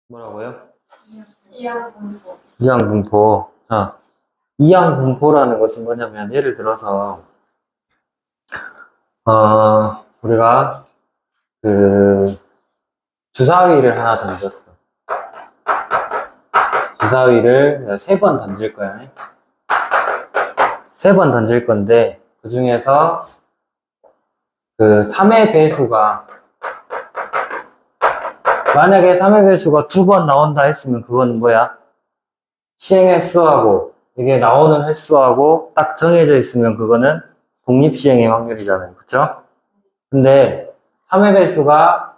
뭐라고요? 이양분포. 이항분포. 자, 이항분포라는 것은 뭐냐면, 예를 들어서, 우리가, 주사위를 하나 던졌어. 주사위를 3번 던질 거야. 3번 던질 건데, 그 중에서, 3의 배수가, 만약에 3의 배수가 2번 나온다 했으면 그거는 뭐야? 시행 횟수하고 이게 나오는 횟수하고 딱 정해져 있으면 그거는 독립시행의 확률이잖아요. 그쵸? 근데 3의 배수가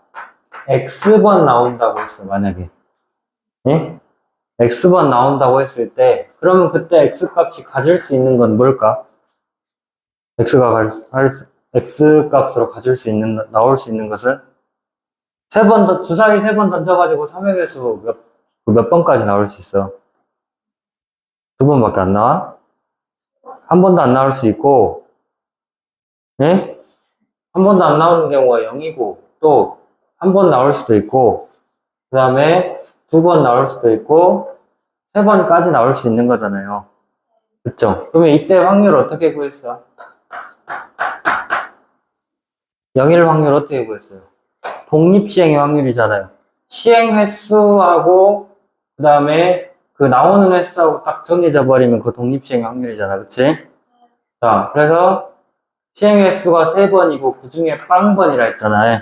X번 나온다고 했어, 만약에. 예? X번 나온다고 했을 때, 그러면 그때 X값이 가질 수 있는 건 뭘까? X값으로 나올 수 있는 것은? 주사위 3번 던져가지고 3의 배수 몇 번까지 나올 수 있어? 2번밖에 안 나와? 한 번도 안 나올 수 있고, 예? 한 번도 안 나오는 경우가 0이고, 또, 한 번 나올 수도 있고, 그 다음에 2번 나올 수도 있고, 3번까지 나올 수 있는 거잖아요. 그쵸? 그러면 이때 확률 어떻게 구했어? 0일 확률 어떻게 구했어요? 독립시행의 확률이잖아요. 시행 횟수하고, 그 다음에 그 나오는 횟수하고 딱 정해져 버리면 그 독립시행의 확률이잖아. 그치? 자, 그래서 시행 횟수가 3번이고 그 중에 빵번이라 했잖아요.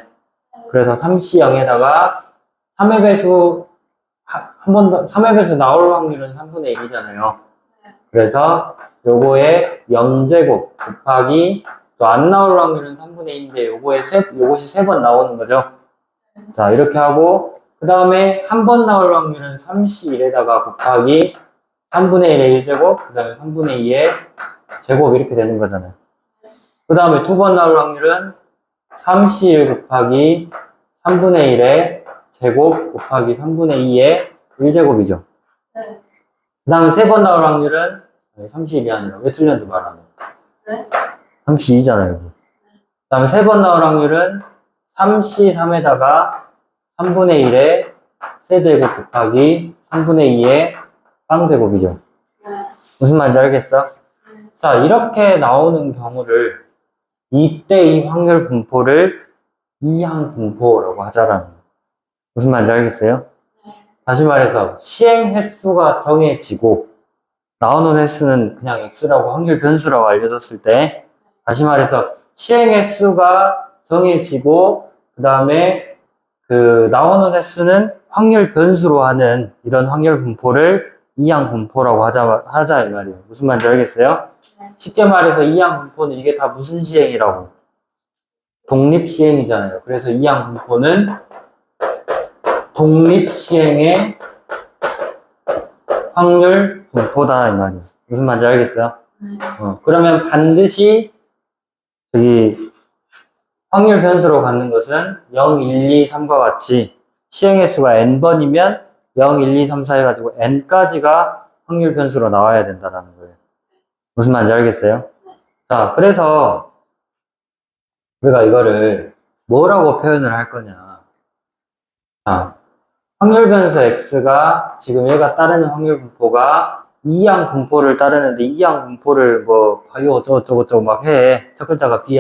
그래서 3C0에다가 3의 배수, 한 번 더, 3의 배수 나올 확률은 3분의 1이잖아요. 그래서 요거에 0제곱 곱하기 또 안 나올 확률은 3분의 1인데 요것이 3번 나오는 거죠. 자, 이렇게 하고 그 다음에 한 번 나올 확률은 3C1에다가 곱하기 3분의 1의 1제곱 그 다음에 3분의 2의 제곱 이렇게 되는 거잖아요. 그 다음에 2번 나올 확률은 3C1 곱하기 3분의 1의 제곱 곱하기 3분의 2의 1제곱이죠. 네. 그 다음에 3번 나올 확률은 31이 아니라 왜 틀렸는지 말하네. 네? 32잖아요, 여기. 그 다음에 3번 나올 확률은 3C3에다가 3분의 1의 세제곱 곱하기 3분의 2의 빵제곱이죠. 네. 무슨 말인지 알겠어? 자, 이렇게 나오는 경우를 이때 이 확률 분포를 이항 분포라고 하자라는 거예요. 무슨 말인지 알겠어요? 다시 말해서 시행 횟수가 정해지고 나오는 횟수는 그냥 X라고 확률 변수라고 알려졌을 때, 다시 말해서 시행 횟수가 정해지고 그 다음에 나오는 횟수는 확률 변수로 하는 이런 확률 분포를 이항 분포라고 하자 이 말이에요. 무슨 말인지 알겠어요? 쉽게 말해서 이항 분포는 이게 다 무슨 시행이라고? 독립시행이잖아요. 그래서 이항 분포는 독립시행의 확률 분포다 이 말이에요. 무슨 말인지 알겠어요? 그러면 반드시 여기 확률 변수로 갖는 것은 0, 1, 2, 3과 같이 시행 횟수가 n번이면 0, 1, 2, 3, 4 해가지고 n까지가 확률 변수로 나와야 된다는 거예요. 무슨 말인지 알겠어요? 자, 그래서 우리가 이거를 뭐라고 표현을 할 거냐. 자, 확률 변수 x가 지금 얘가 따르는 확률 분포가 이항 분포를 따르는데 이항 분포를 뭐 바이오 어쩌고저쩌고 막 해. 첫 글자가 bi.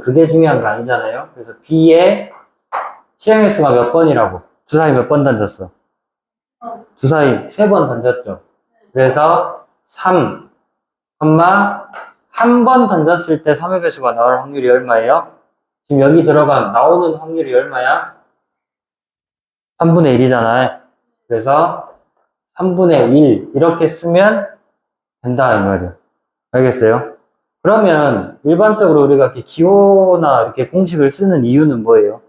그게 중요한 거 아니잖아요. 그래서 b의 시행 횟수가 몇 번이라고? 주사위 몇 번 던졌어? 주사위 3번 던졌죠. 그래서 3, 한 번 던졌을 때 3의 배수가 나올 확률이 얼마예요? 지금 여기 나오는 확률이 얼마야? 3분의 1이잖아요. 그래서 3분의 1 이렇게 쓰면 된다 이 말이에요. 알겠어요? 그러면 일반적으로 우리가 이렇게 기호나 이렇게 공식을 쓰는 이유는 뭐예요?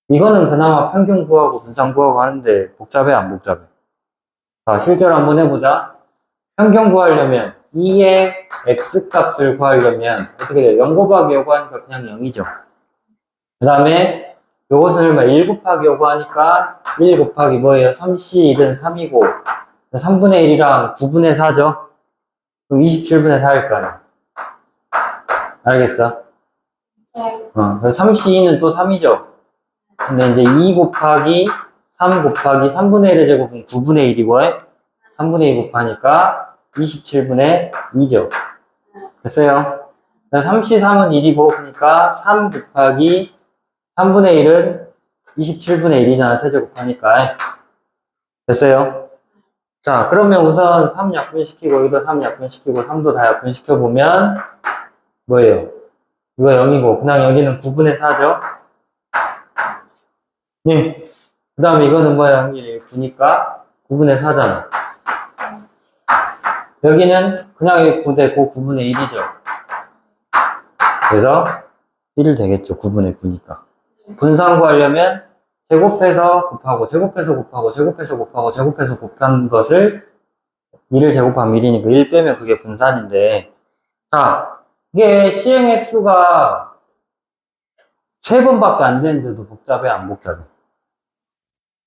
이거는 그나마 평균 구하고 분산 구하고 하는데 복잡해 안 복잡해? 자, 실제로 한번 해보자. 평균 구하려면 2의 x값을 구하려면 어떻게 돼요? 0 곱하기 요거 하니까 그냥 0이죠. 그 다음에 요것은 얼마? 1 곱하기 요거 하니까 1 곱하기 뭐예요? 3C1은 3이고 3분의 1이랑 9분의 4죠? 그럼 27분의 4일 거 아니야. 알겠어? 네. 그래서 3C2는 또 3이죠? 근데 이제 2 곱하기 3 곱하기 3분의 1의 제곱은 9분의 1이고 3분의 2 곱하니까 27분의 2죠. 됐어요? 3C3은 1이고 그러니까 3 곱하기 3분의 1은 27분의 1이잖아. 세제곱하니까. 됐어요? 자, 그러면 우선 3 약분시키고 여기도 3 약분시키고 3도 다 약분시켜보면 뭐예요? 이거 0이고 그냥 여기는 9분의 4죠? 네. 그 다음에 이거는 뭐야? 확률이 9니까 9분의 4잖아. 여기는 그냥 여기 9 되고 9분의 1이죠. 그래서 1 되겠죠. 9분의 9니까. 분산 구하려면 제곱해서 곱하고 제곱해서 곱하고 제곱해서 곱하고 제곱해서 곱한 것을 1을 제곱하면 1이니까 1 빼면 그게 분산인데 자 이게 시행 횟수가 3번밖에 안 되는데도 복잡해 안 복잡해?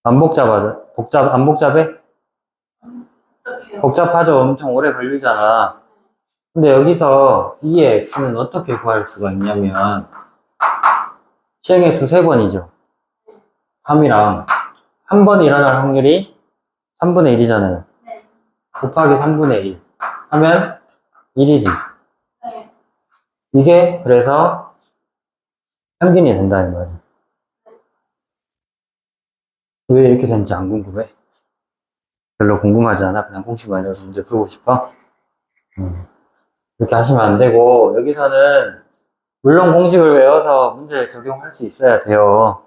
안 복잡해? 복잡하죠. 엄청 오래 걸리잖아. 근데 여기서 이의 x는 어떻게 구할 수가 있냐면 시행 횟수 3번이죠. 3이랑 한 번 일어날 확률이 3분의 1이잖아요. 네. 곱하기 3분의 1 하면 1이지. 네. 이게 그래서 평균이 된다는 말이야. 왜 이렇게 되는지 안 궁금해? 별로 궁금하지 않아? 그냥 공식 맞아서 문제 풀고 싶어? 이렇게 하시면 안 되고 여기서는 물론 공식을 외워서 문제 적용할 수 있어야 돼요.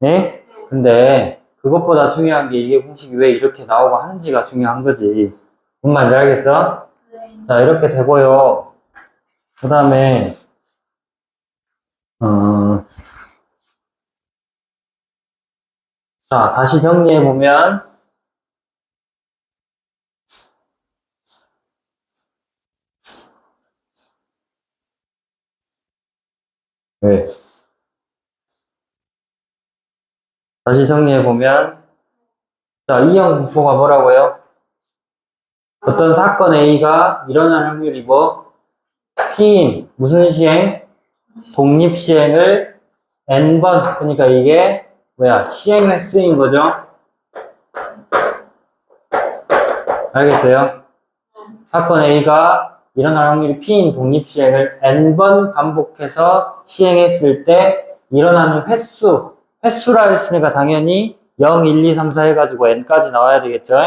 네? 근데 그것보다 중요한 게 이게 공식이 왜 이렇게 나오고 하는지가 중요한 거지. 뭔 말인지 알겠어? 네. 자, 이렇게 되고요. 그 다음에 자, 다시 정리해보면 네. 다시 정리해보면 자, 이형 분포가 뭐라고요? 어떤 사건 A가 일어날 확률이 뭐? P인 무슨 시행? 독립시행을 N번 그러니까 이게 뭐야? 시행 횟수인 거죠? 알겠어요? 사건 A가 일어날 확률이 P인 독립시행을 N번 반복해서 시행했을 때 일어나는 횟수라 했으니까 당연히 0, 1, 2, 3, 4 해가지고 N까지 나와야 되겠죠?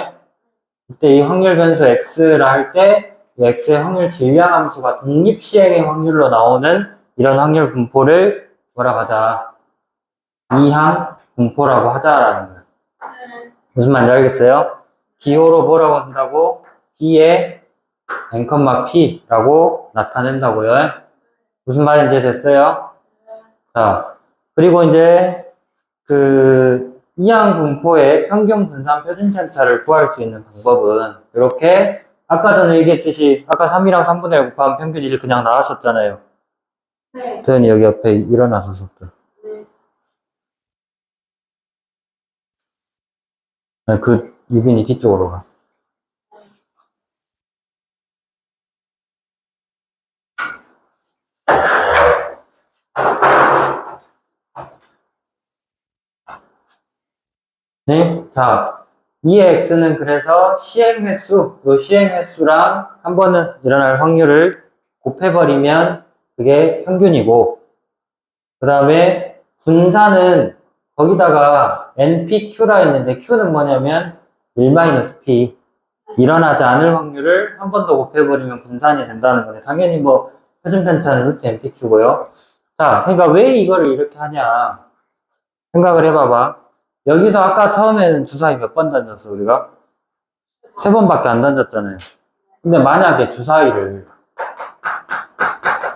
이때 이 확률 변수 X라 할 때 이 X의 확률 질량 함수가 독립시행의 확률로 나오는 이런 확률 분포를 뭐라고 하자? 이항 분포라고 하자라는 거예요. 무슨 말인지 알겠어요? 기호로 뭐라고 한다고? B의 N, P라고 나타낸다고요. 무슨 말인지 됐어요? 자, 그리고 이제 그 이항 분포의 평균 분산 표준 편차를 구할 수 있는 방법은 이렇게 아까 전에 얘기했듯이 아까 3이랑 3분의 1 곱하면 평균 1 그냥 나왔었잖아요. 네. 도현이 여기 옆에 일어나서 속도. 네. 그 유빈이 뒤쪽으로 가. 네? 자, 2의 x는 그래서 시행 횟수, 요 시행 횟수랑 한 번은 일어날 확률을 곱해버리면 그게 평균이고, 그 다음에 분산은 거기다가 npq라 했는데 q는 뭐냐면 1-p. 일어나지 않을 확률을 한 번 더 곱해버리면 분산이 된다는 거네. 당연히 뭐 표준 편차는 루트 npq고요. 자, 그러니까 왜 이거를 이렇게 하냐 생각을 해봐봐. 여기서 아까 처음에는 주사위 몇 번 던졌어, 우리가? 3번밖에 안 던졌잖아요. 근데 만약에 주사위를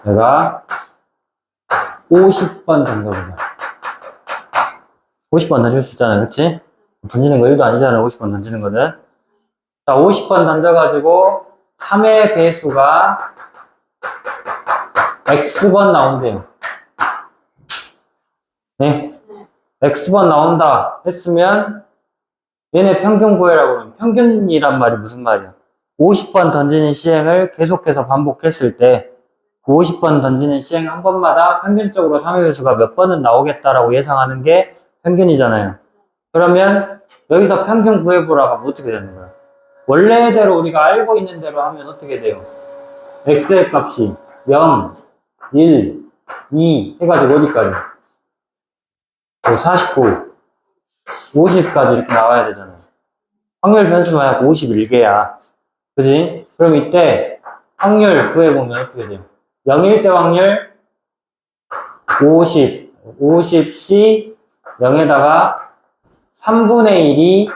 내가 50번 던져보자. 50번 던질 수 있잖아요, 그치? 던지는 거 1도 아니잖아요, 50번 던지는 거는. 자, 50번 던져가지고 3의 배수가 X번 나온대요. 네? X번 나온다 했으면 얘네 평균 구해라고 그러면 평균이란 말이 무슨 말이야? 50번 던지는 시행을 계속해서 반복했을 때 그 50번 던지는 시행 한 번마다 평균적으로 3의 배수가 몇 번은 나오겠다라고 예상하는 게 평균이잖아요. 그러면 여기서 평균 구해보라고 하면 어떻게 되는 거야? 원래대로 우리가 알고 있는 대로 하면 어떻게 돼요? x의 값이 0, 1, 2 해가지고 어디까지? 49, 50까지 이렇게 나와야 되잖아요. 확률 변수만 해갖고 51개야. 그지? 그럼 이때 확률 구해보면 어떻게 돼요? 0일 때 확률 50, 50C 0에다가 3분의 1이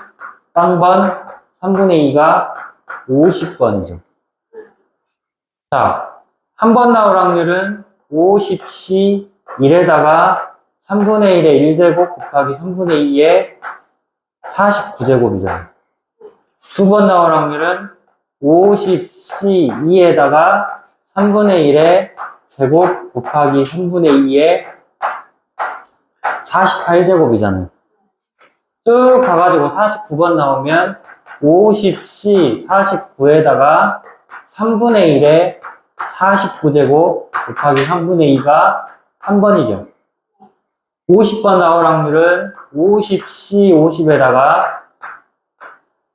빵번, 3분의 2가 50번이죠. 자, 한 번 나올 확률은 50C 1에다가 3분의 1의 1제곱 곱하기 3분의 2의 49제곱이잖아요. 두 번 나올 확률은 50C 2에다가 3분의 1의 제곱 곱하기 3분의 2의 48제곱이잖아요. 쭉 가가지고 49번 나오면 50C 49에다가 3분의 1의 49제곱 곱하기 3분의 2가 한 번이죠. 50번 나올 확률은 50C 50에다가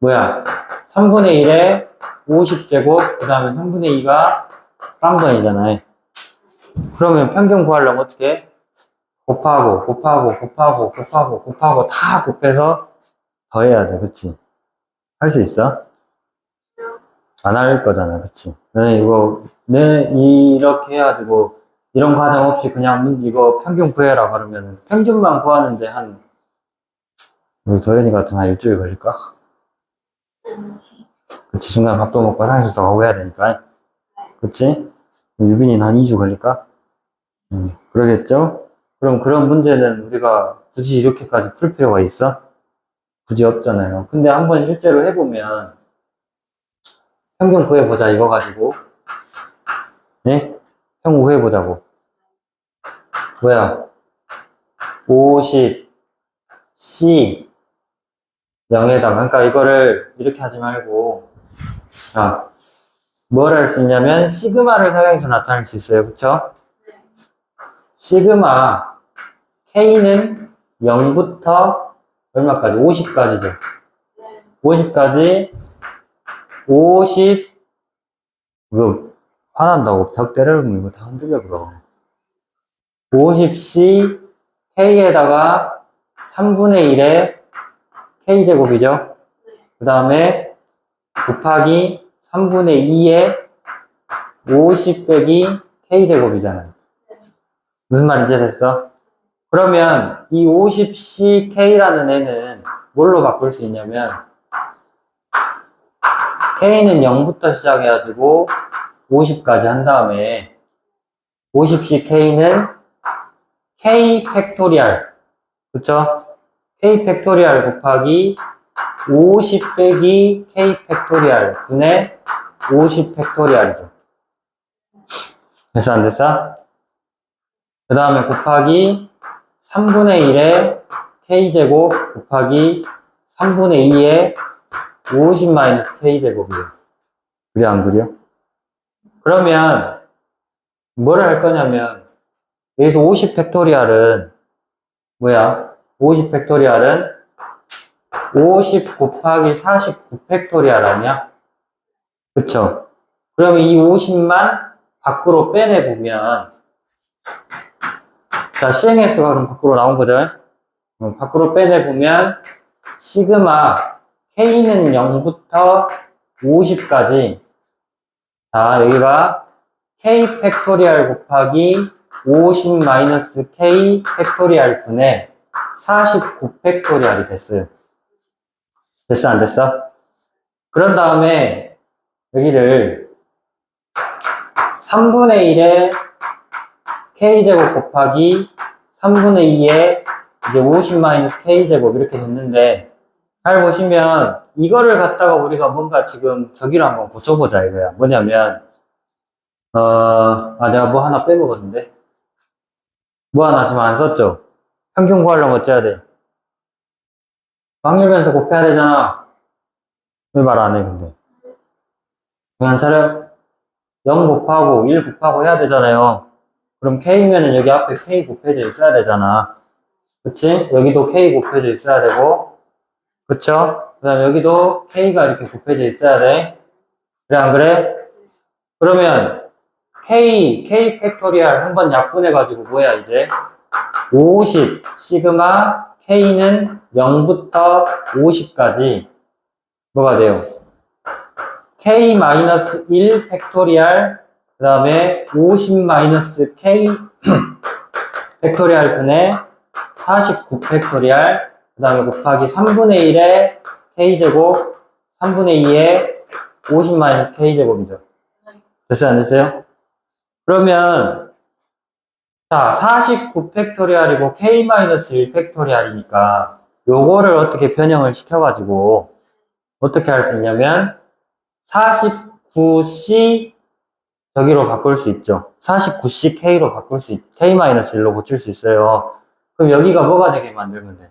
3분의 1의 50제곱 그 다음에 3분의 2가 빵번이잖아요. 그러면 평균 구하려면 어떻게 해? 곱하고 다 곱해서 더해야 돼. 그치? 할 수 있어? 안 할 거잖아. 그치? 이렇게 해가지고 이런 과정 없이 그냥 문제 이거 평균 구해라 그러면 평균만 구하는데 우리 도현이 같으면 한 일주일 걸릴까? 그치? 중간에 밥도 먹고 화장실도 가고 해야 되니까. 그치? 유빈이는 한 2주 걸릴까? 그러겠죠? 그럼 그런 문제는 우리가 굳이 이렇게까지 풀 필요가 있어? 굳이 없잖아요. 근데 한번 실제로 해보면 평균 구해보자 이거 가지고 네? 평균 구해보자고 50 C 0에다가 그러니까 이거를 이렇게 하지 말고 자, 뭘 할 수 있냐면 시그마를 사용해서 나타낼 수 있어요. 그쵸? 시그마 K는 0부터 얼마까지? 50까지죠. 50까지 50 이거 화난다고 벽 때려보면 이거 다 흔들려 그럼 50C K에다가 3분의 1의 K제곱이죠. 그 다음에 곱하기 3분의 2의 50 빼기 K제곱이잖아요. 무슨 말인지 됐어? 그러면 이 50CK라는 애는 뭘로 바꿀 수 있냐면 K는 0부터 시작해가지고 50까지 한 다음에 50CK는 K 팩토리얼 그쵸? K 팩토리얼 곱하기 50 빼기 K 팩토리얼 분의 50 팩토리얼이죠. 됐어 안 됐어? 그 다음에 곱하기 3분의 1의 K제곱 곱하기 3분의 2의 50 K제곱이에요. 그래 안 그려? 그러면 뭐를 할 거냐면 여기서 50 팩토리얼은 50 팩토리얼은 50 곱하기 49 팩토리얼 아니야? 그쵸? 그러면 이 50만 밖으로 빼내보면 자, 시행횟수가 그럼 밖으로 나온 거죠? 밖으로 빼내보면 시그마 K는 0부터 50까지 자, 여기가 K 팩토리얼 곱하기 50 마이너스 K 팩토리얼 분의 49 팩토리얼이 됐어요. 됐어, 안 됐어? 그런 다음에 여기를 3분의 1의 K제곱 곱하기 3분의 2의 이제 50 마이너스 K제곱 이렇게 됐는데 잘 보시면 이거를 갖다가 우리가 뭔가 지금 저기를 한번 고쳐보자 이거야. 뭐냐면 내가 뭐 하나 빼먹었는데 뭐 하나 지금 안 썼죠? 평균 구하려면 어째야 돼? 확률 변수 곱해야 되잖아. 왜 말 안 해 근데? 그냥 차려 0 곱하고 1 곱하고 해야 되잖아요. 그럼 K면은 여기 앞에 K 곱해져 있어야 되잖아. 그치? 여기도 K 곱해져 있어야 되고 그쵸? 그 다음에 여기도 K가 이렇게 곱해져 있어야 돼. 그래, 안 그래? 그러면 K 팩토리얼 한번 약분해가지고 뭐야, 이제? 50, 시그마 K는 0부터 50까지 뭐가 돼요? K-1 팩토리얼, 그 다음에 50-K 팩토리얼 분의 49 팩토리얼, 그 다음에 곱하기 3분의 1의 K제곱, 3분의 2의 50-K제곱이죠. 됐어요, 안 됐어요? 그러면, 자, 49 팩토리얼이고 K-1 팩토리얼이니까, 요거를 어떻게 변형을 시켜가지고, 어떻게 할 수 있냐면, 49C 저기로 바꿀 수 있죠. 49C K로 바꿀 수, K-1로 고칠 수 있어요. 그럼 여기가 뭐가 되게 만들면 돼?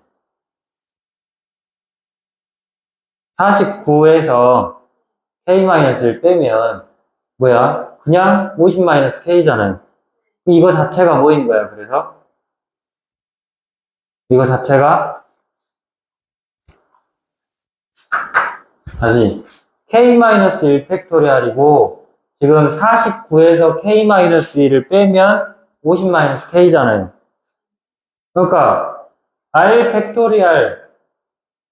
49에서 K-를 빼면, 뭐야? 그냥 50-K잖아요. 이거 자체가 뭐인 거야, 그래서? 이거 자체가, 다시, K-1 팩토리얼이고, 지금 49에서 K-1을 빼면 50-K잖아요. 그러니까, R 팩토리얼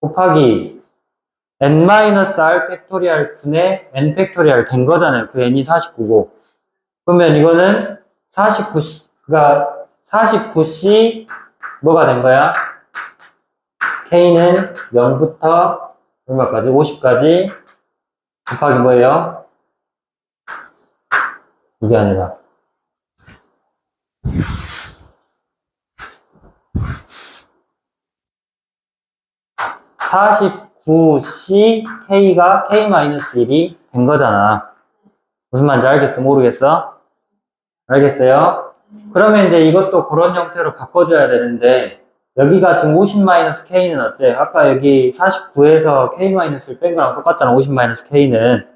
곱하기 n-r 팩토리얼 분의 n 팩토리얼 된 거잖아요. 그 n이 49고. 그러면 이거는 49C가 49C 뭐가 된 거야? K는 0부터 얼마까지? 50까지 곱하기 뭐예요? 이게 아니라 49C K가 K-1이 된 거잖아. 무슨 말인지 알겠어? 모르겠어? 알겠어요? 그러면 이제 이것도 그런 형태로 바꿔줘야 되는데, 여기가 지금 50-K는 어때? 아까 여기 49에서 K-를 뺀 거랑 똑같잖아, 50-K는.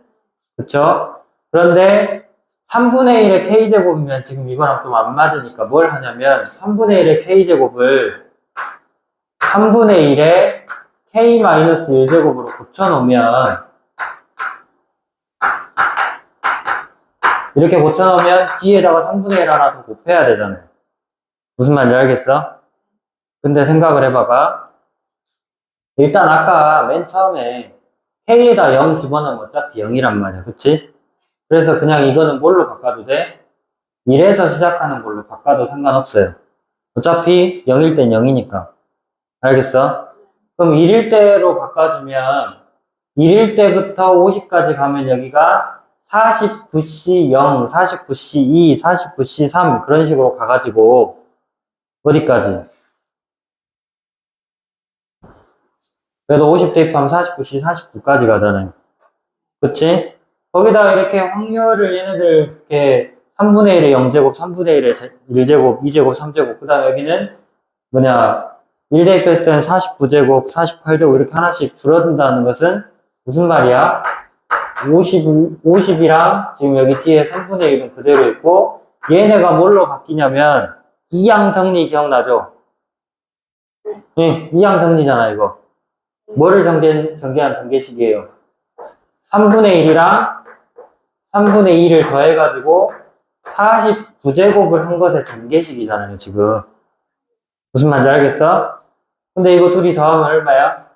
그쵸? 그런데 3분의 1의 K제곱이면 지금 이거랑 좀 안 맞으니까 뭘 하냐면, 3분의 1의 K제곱을 3분의 1의 K-1제곱으로 고쳐놓으면, 이렇게 고쳐놓으면 뒤에다가 3분의 1 하나 더 곱해야 되잖아요. 무슨 말인지 알겠어? 근데 생각을 해봐봐. 일단 아까 맨 처음에 K에다 0 집어넣으면 어차피 0이란 말이야. 그치? 그래서 그냥 이거는 뭘로 바꿔도 돼? 1에서 시작하는 걸로 바꿔도 상관없어요. 어차피 0일 땐 0이니까. 알겠어? 그럼 1일 때로 바꿔주면 1일 때부터 50까지 가면 여기가 49C 0, 49C 2, 49C 3 그런 식으로 가가지고 어디까지? 그래도 50 대입하면 49C 49까지 가잖아요. 그치? 거기다가 이렇게 확률을 얘네들 이렇게 3분의 1의 0제곱, 3분의 1의 1제곱, 2제곱, 3제곱 그 다음에 여기는 뭐냐 1 대입했을 때는 49제곱, 48제곱 이렇게 하나씩 줄어든다는 것은 무슨 말이야? 50이랑 지금 여기 뒤에 3분의 1은 그대로 있고 얘네가 뭘로 바뀌냐면 이항 정리 기억나죠? 응, 이항 정리잖아 이거. 뭐를 전개한 전개식이에요? 3분의 1이랑 3분의 2를 더해가지고 49제곱을 한 것의 전개식이잖아요 지금. 무슨 말인지 알겠어? 근데 이거 둘이 더하면 얼마야?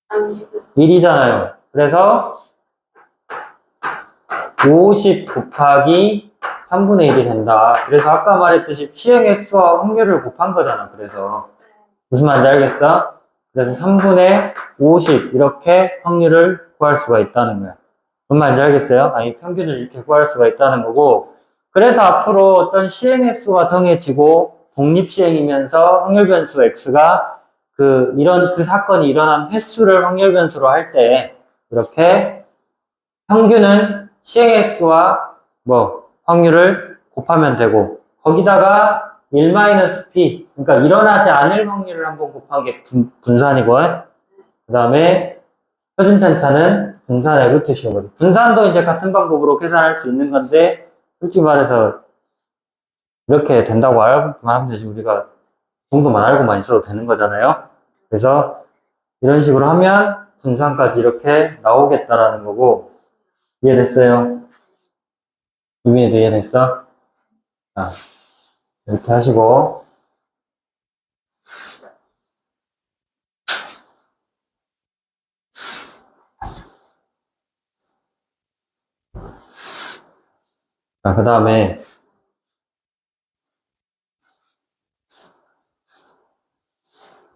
아니, 1이잖아요. 그래서 50 곱하기 3분의 1이 된다. 그래서 아까 말했듯이 시행 횟수와 확률을 곱한 거잖아. 그래서 무슨 말인지 알겠어? 그래서 3분의 50 이렇게 확률을 구할 수가 있다는 거야. 무슨 말인지 알겠어요? 아니 평균을 이렇게 구할 수가 있다는 거고 그래서 앞으로 어떤 시행 횟수가 정해지고 독립시행이면서 확률 변수 x가 그 사건이 일어난 횟수를 확률 변수로 할 때 이렇게 평균은 시행 횟수와 뭐 확률을 곱하면 되고 거기다가 1-p 그러니까 일어나지 않을 확률을 한번 곱한 게 분산이고 그 다음에 표준 편차는 분산의 루트 씌우거든. 분산도 이제 같은 방법으로 계산할 수 있는 건데 솔직히 말해서 이렇게 된다고 알고만 하면 되지 우리가 그 정도만 알고만 있어도 되는 거잖아요. 그래서 이런 식으로 하면 분산까지 이렇게 나오겠다라는 거고, 이해됐어요? 유민이도 이해됐어? 자, 이렇게 하시고, 자, 그 다음에,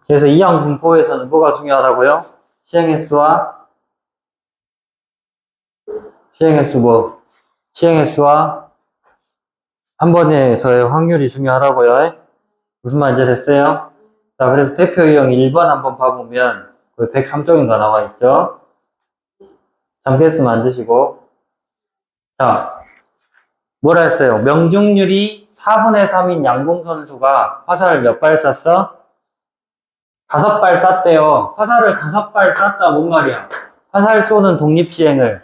그래서 이항 분포에서는 뭐가 중요하다고요? 시행횟수와 한 번에서의 확률이 중요하다고요. 무슨 말인지 됐어요? 자, 그래서 대표 유형 1번 한번 봐보면 거의 103쪽인가 나와 있죠? 잠깼으면 앉으시고. 자, 뭐라 했어요? 명중률이 4분의 3인 양궁 선수가 화살을 몇 발 쐈어? 5발 쐈대요. 화살을 5발 쐈다 뭔 말이야? 화살 쏘는 독립시행을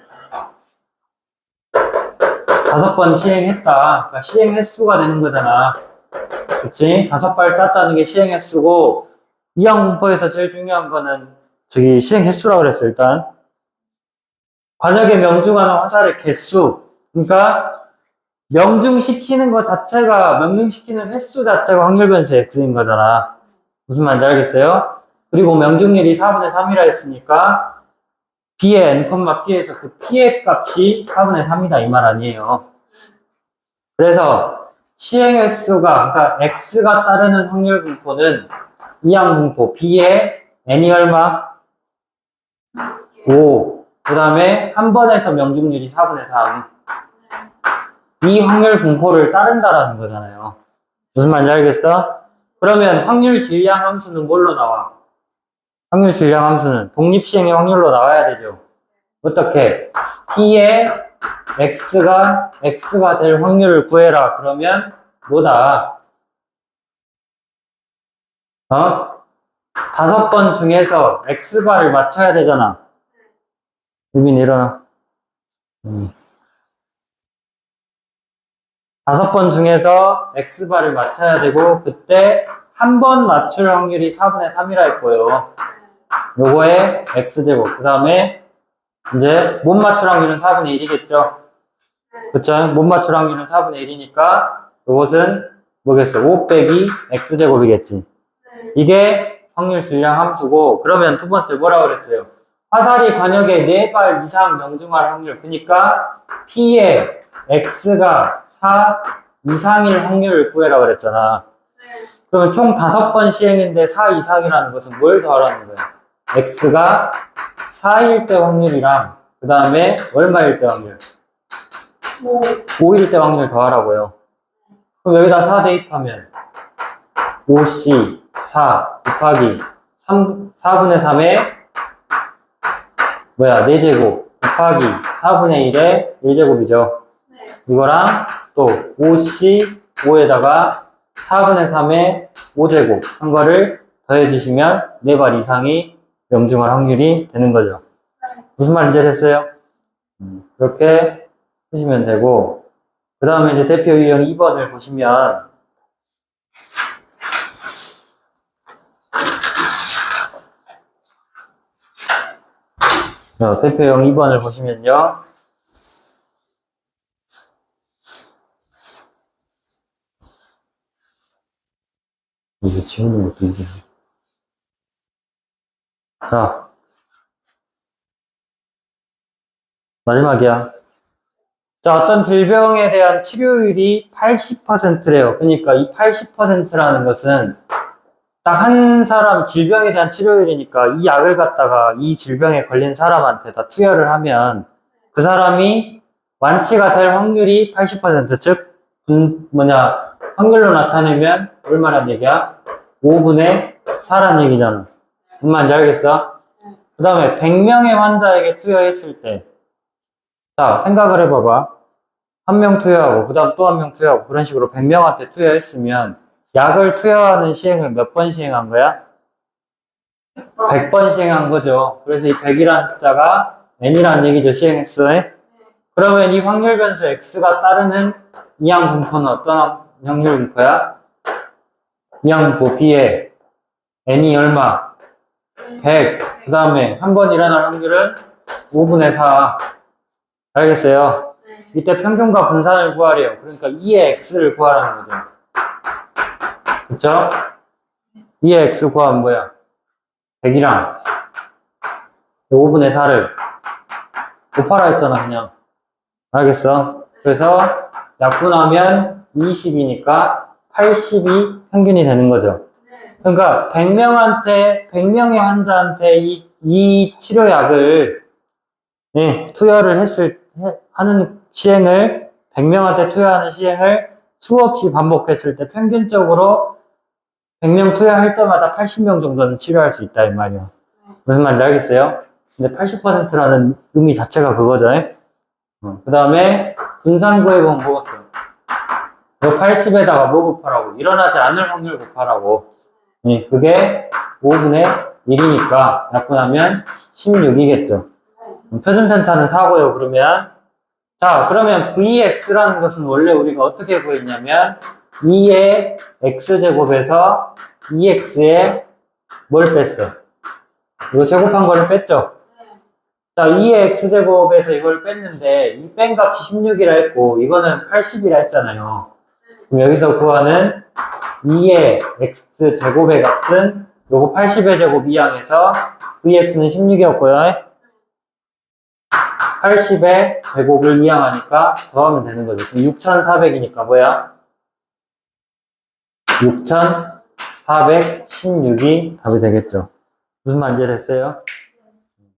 5번 시행했다. 그러니까 시행 횟수가 되는 거잖아. 그치? 5발 쐈다는 게 시행 횟수고, 이항분포에서 제일 중요한 거는 저기 시행 횟수라고 그랬어, 일단. 관역에 명중하는 화살의 개수. 그러니까 명중시키는 것 자체가, 명중시키는 횟수 자체가 확률 변수 X인 거잖아. 무슨 말인지 알겠어요? 그리고 명중률이 4분의 3이라 했으니까 B의 n, P에서 그 P의 값이 4분의 3이다 이 말 아니에요. 그래서 시행 횟수가, 그러니까 X가 따르는 확률 분포는 이항 분포 B의 n이 얼마? 5. 그 다음에 한 번에서 명중률이 4분의 3. 이 확률 분포를 따른다라는 거잖아요. 무슨 말인지 알겠어? 그러면 확률 질량 함수는 뭘로 나와? 확률 질량 함수는 독립시행의 확률로 나와야 되죠. 어떻게? P의 X가 될 확률을 구해라. 그러면 뭐다? 5번 중에서 X발을 맞춰야 되잖아. 유빈 일어나. 5번 중에서 X발을 맞춰야 되고, 그때 한 번 맞출 확률이 4분의 3이라 했고요. 요거에 X제곱. 그 다음에 이제 못 맞출 확률은 4분의 1이겠죠. 그쵸? 못 맞출 확률은 4분의 1이니까 요것은 뭐겠어? 5 빼기 X제곱이겠지. 이게 확률 질량 함수고, 그러면 두 번째 뭐라 그랬어요? 화살이 관역에 4발 이상 명중할 확률. 그러니까 P의 X가 4 이상일 확률을 구해라 그랬잖아. 그러면 총 5번 시행인데 4 이상이라는 것은 뭘 더하라는 거야? X가 4일 때 확률이랑 그 다음에 얼마일 때 확률? 5일 때 확률 더하라고요. 그럼 여기다 4 대입하면 5C 4 곱하기 4분의 3에 4제곱 곱하기 4분의 1에 1제곱이죠. 이거랑 또 5C 5에다가 4분의 3에 5제곱 한 거를 더해주시면 4발 이상이 명중할 확률이 되는 거죠. 무슨 말인지 됐어요? 그렇게 푸시면 되고, 그 다음에 이제 대표 유형 2번을 보시면 대표형 2번을 보시면요. 이거 지우는 것도 이게. 자, 마지막이야. 자, 어떤 질병에 대한 치료율이 80%래요. 그러니까 이 80%라는 것은 딱 한 사람 질병에 대한 치료율이니까 이 약을 갖다가 이 질병에 걸린 사람한테 다 투여를 하면 그 사람이 완치가 될 확률이 80%, 즉, 확률로 나타내면 얼마란 얘기야? 5분의 4란 얘기잖아. 무슨 말인지 알겠어? 그 다음에 100명의 환자에게 투여했을 때, 자, 생각을 해봐봐. 한 명 투여하고, 그 다음 또 한 명 투여하고, 그런 식으로 100명한테 투여했으면, 약을 투여하는 시행을 몇 번 시행한 거야? 100번 시행한 거죠. 그래서 이 100이라는 숫자가 n이라는 얘기죠, 시행횟수에. 그러면 이 확률 변수 x가 따르는 이항 분포는 어떤 확률 분포야? 이항 분포 b에 n이 얼마? 100. 그 다음에 한 번 일어날 확률은 5분의 4. 알겠어요? 네. 이때 평균과 분산을 구하래요. 그러니까 2의 x를 구하라는 거죠. 그쵸? 2의 x 구하면 뭐야? 100이랑 5분의 4를 곱하라 했잖아, 그냥. 알겠어? 그래서 약분하면 20이니까 80이 평균이 되는 거죠. 네. 그러니까 100명의 환자한테 이 치료약을 투여를 하는 시행을 100명한테 투여하는 시행을 수없이 반복했을 때 평균적으로 100명 투여할 때마다 80명 정도는 치료할 수 있다 이 말이야. 무슨 말인지 알겠어요? 근데 80%라는 의미 자체가 그거죠. 그 다음에 분산 구해보면 뭐였어? 이거 80에다가 뭐 곱하라고? 일어나지 않을 확률 곱하라고. 그게 5분의 1이니까 약분하면 16이겠죠. 표준 편차는 4고요. 그러면 자, 그러면 Vx라는 것은 원래 우리가 어떻게 구했냐면 2의 x제곱에서 2x에 뭘 뺐어? 이거 제곱한 거를 뺐죠? 자, 2의 x제곱에서 이걸 뺐는데 이 뺀 값이 16이라 했고 이거는 80이라 했잖아요. 그럼 여기서 구하는 2의 x제곱의 값은 요거 80의 제곱 이항에서 vx는 16이었고요. 80의 제곱을 이항하니까 더하면 되는 거죠. 그럼 6400이니까 뭐야? 6416이 답이 되겠죠. 무슨 말인지 됐어요?